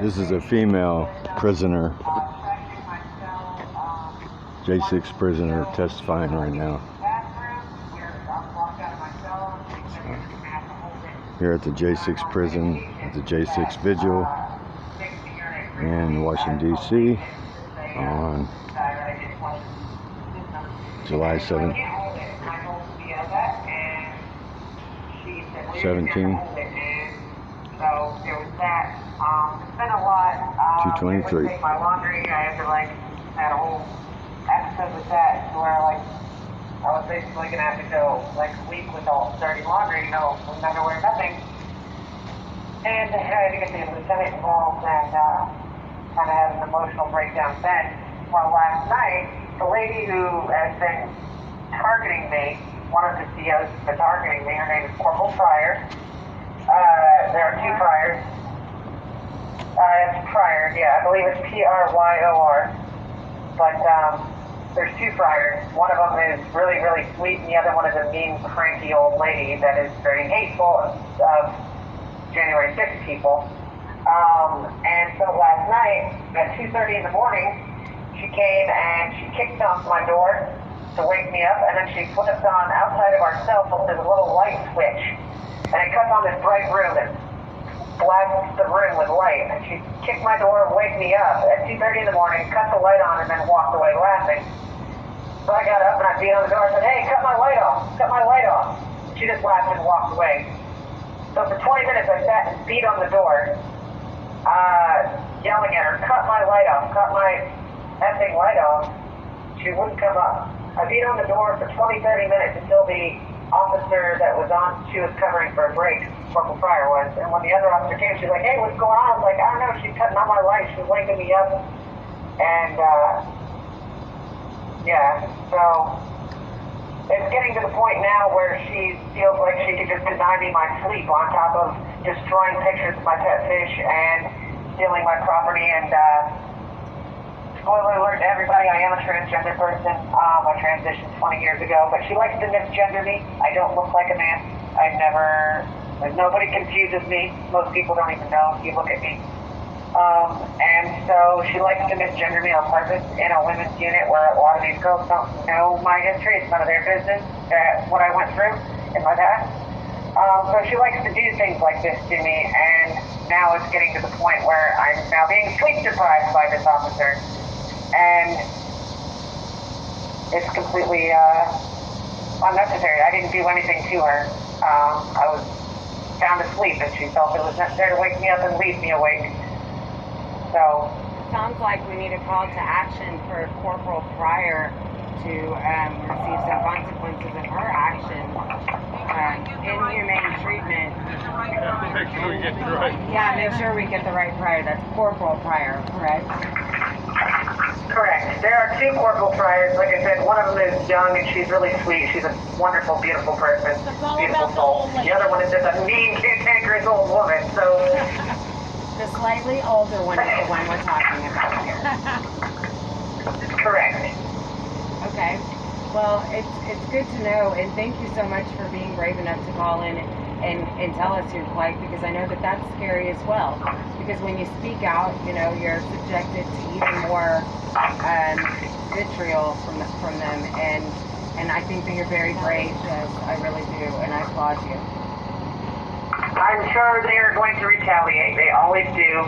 This is a female prisoner, J6 prisoner, testifying right now. Here at the J6 prison, at the J6 Vigil in Washington, D.C. on July 17. 223. My laundry, I had a whole episode with that where I was basically gonna have to go a week with all dirty laundry, with underwear, nothing. And I had to get the lieutenant involved and kind of have an emotional breakdown then. Well, last night, the lady who has been targeting me, one of the COs has been targeting me, her name is Corporal Pryor. There are two Pryors. It's Pryor, yeah, I believe it's Pryor. But there's two Pryors. One of them is really, really sweet, and the other one is a mean, cranky old lady that is very hateful of January 6th people. And so last night, at 2:30 in the morning, she came and she kicked off my door to wake me up, and then she flipped on outside of our cell phone, there's a little light switch, and it cuts on this bright room and blasts the room with light. And she kicked my door and wake me up at 2:30 in the morning, cut the light on, and then walked away laughing. So I got up and I beat on the door and said, "Hey, cut my light off, cut my light off." She just laughed and walked away. So for 20 minutes I sat and beat on the door, yelling at her, "Cut my light off, cut my effing light off." She wouldn't come up. I beat on the door for 20, 30 minutes until the officer that was on, she was covering for a break, Corporal Pryor was, and when the other officer came, she was like, "Hey, what's going on?" I was like, "I don't know, she's cutting on my light, she's waking me up." And, yeah, so it's getting to the point now where she feels like she could just deny me my sleep on top of destroying pictures of my pet fish and stealing my property. And spoiler alert to everybody, I am a transgender person. I transitioned 20 years ago, but she likes to misgender me. I don't look like a man. Nobody confuses me. Most people don't even know if you look at me. And so she likes to misgender me on purpose in a women's unit where a lot of these girls don't know my history. It's none of their business, what I went through in my past. So she likes to do things like this to me, and now it's getting to the point where I'm now being sleep deprived by this officer. And it's completely unnecessary. I didn't do anything to her. I was sound asleep, and she felt it was necessary to wake me up and leave me awake. So sounds like we need a call to action for Corporal Pryor to receive some consequences of her actions. Inhumane treatment. Make sure we get the right. Yeah, make sure we get the right Pryor. That's Corporal Pryor, correct? correct. There are two Corporal Pryors. Like I said, one of them is young and she's really sweet. She's a wonderful, beautiful person. Beautiful soul. The other one is just a mean, cantankerous old woman. So the slightly older one is the one we're talking about here. Correct. Okay. Well, it's good to know, and thank you so much for being brave enough to call in and tell us your plight, because I know that that's scary as well. Because when you speak out, you know, you're subjected to even more vitriol from them, and I think that you're very brave, Jess. I really do, and I applaud you. I'm sure they are going to retaliate. They always do.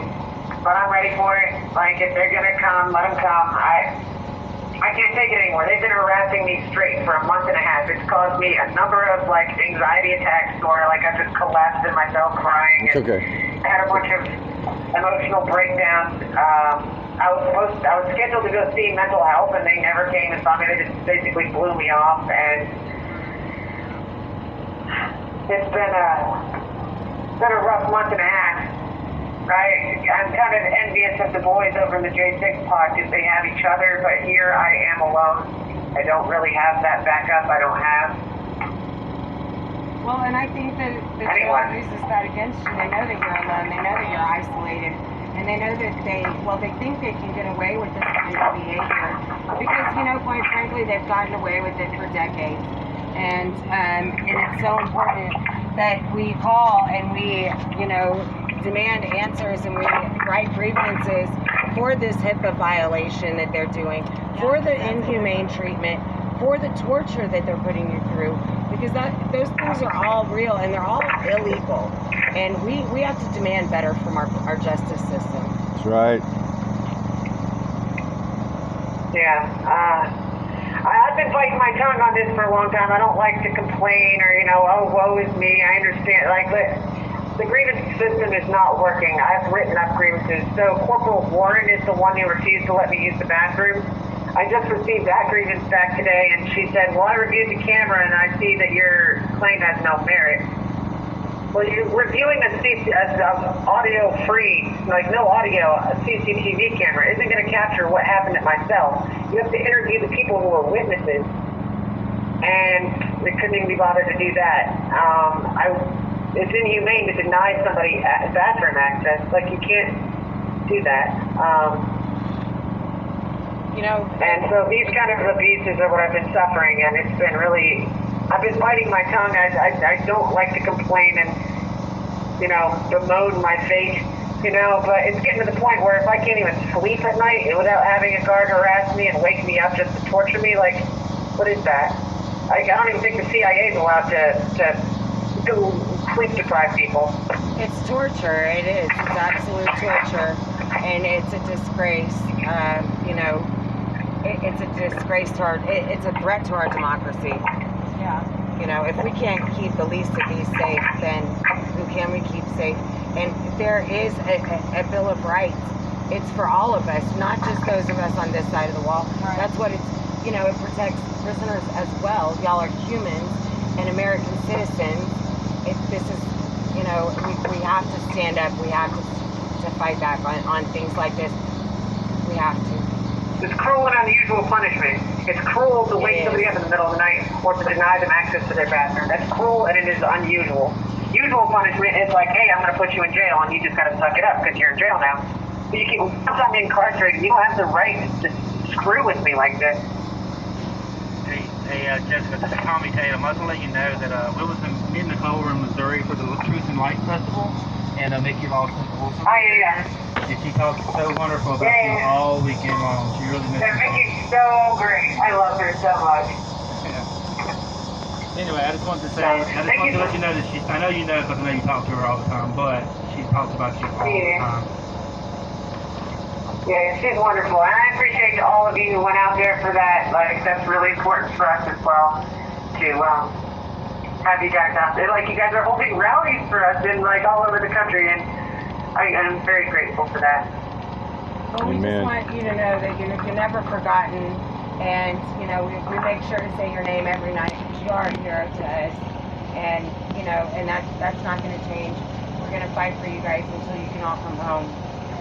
But I'm ready for it. Like, if they're going to come, let them come. I can't take it anymore. They've been harassing me straight for a month and a half. It's caused me a number of, like, anxiety attacks, or, like, I just collapsed in myself crying. It's okay. I had a bunch of emotional breakdowns. I was scheduled to go see mental health, and they never came and saw me. They just basically blew me off, and it's been a rough month and a half. I'm kind of envious of the boys over in the J6 pod because they have each other, but here I am alone. I don't really have that backup. I don't have. Well, and I think that anyone uses that against you. They know that you're alone. They know that you're isolated. And they know that they think they can get away with this kind of behavior because, you know, quite frankly, they've gotten away with it for decades. And it's so important that we call and we, you know, demand answers and we write grievances for this HIPAA violation that they're doing, for the inhumane treatment, for the torture that they're putting you through, because those things are all real and they're all illegal. And we have to demand better from our justice system. That's right. Yeah. I've been biting my tongue on this for a long time. I don't like to complain or, oh, woe is me. I understand. Like, the grievance system is not working. I've written up grievances. So Corporal Warren is the one who refused to let me use the bathroom. I just received that grievance back today, and she said, well, I reviewed the camera, and I see that your claim has no merit. Well, you're reviewing a audio-free, like no audio, a CCTV camera isn't going to capture what happened at my cell. You have to interview the people who were witnesses, and they couldn't even be bothered to do that. It's inhumane to deny somebody bathroom access. Like, you can't do that. And so these kind of abuses are what I've been suffering, and it's been really... I've been biting my tongue. I don't like to complain and, bemoan my fate, but it's getting to the point where if I can't even sleep at night without having a guard harass me and wake me up just to torture me, like, what is that? I don't even think the CIA is allowed to do sleep-deprived people. It's torture. It is. It's absolute torture. And it's a disgrace. It's a disgrace to it's a threat to our democracy. Yeah. If we can't keep the least of these safe, then who can we keep safe? And there is a Bill of Rights. It's for all of us, not just those of us on this side of the wall. Right. That's what it protects prisoners as well. Y'all are humans and American citizens. This is, we have to stand up. We have to fight back on things like this. We have to. It's cruel and unusual punishment. It's cruel to wake somebody up in the middle of the night or to deny them access to their bathroom. That's cruel and it is unusual. Usual punishment is like, hey, I'm going to put you in jail and you just got to suck it up because you're in jail now. But once I'm incarcerated, you don't have the right to screw with me like this. Hey, Jessica, this is Tommy Tatum. I was going to let you know that we was in Nicole were in Missouri for the Truth and Light Festival, and Mickey Lawson. Oh, yeah. And she talked so wonderful about you all weekend long. She really missed you. Mickey's so great. I love her so much. Yeah. Anyway, I just wanted to say, I wanted to let you know that I know you know because I know you talk to her all the time, but she talks about you all the time. Yeah, she's wonderful. And I appreciate all of you who went out there for that. Like, that's really important for us as well to have you guys out there. Like, you guys are holding rallies for us in, like, all over the country, and I'm very grateful for that. Well, we just want you to know that you're never forgotten, and we make sure to say your name every night because you are a hero to us, and and that's not going to change. We're going to fight for you guys until you can all come home.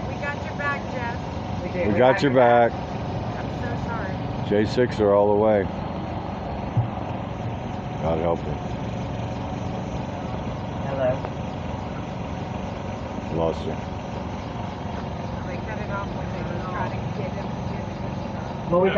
We got your back, Jeff. We do. We got your back. I'm so sorry. J6 are all the way. God help them. Hello. Lost you. They cut it off when they were trying to get him to do the Well, we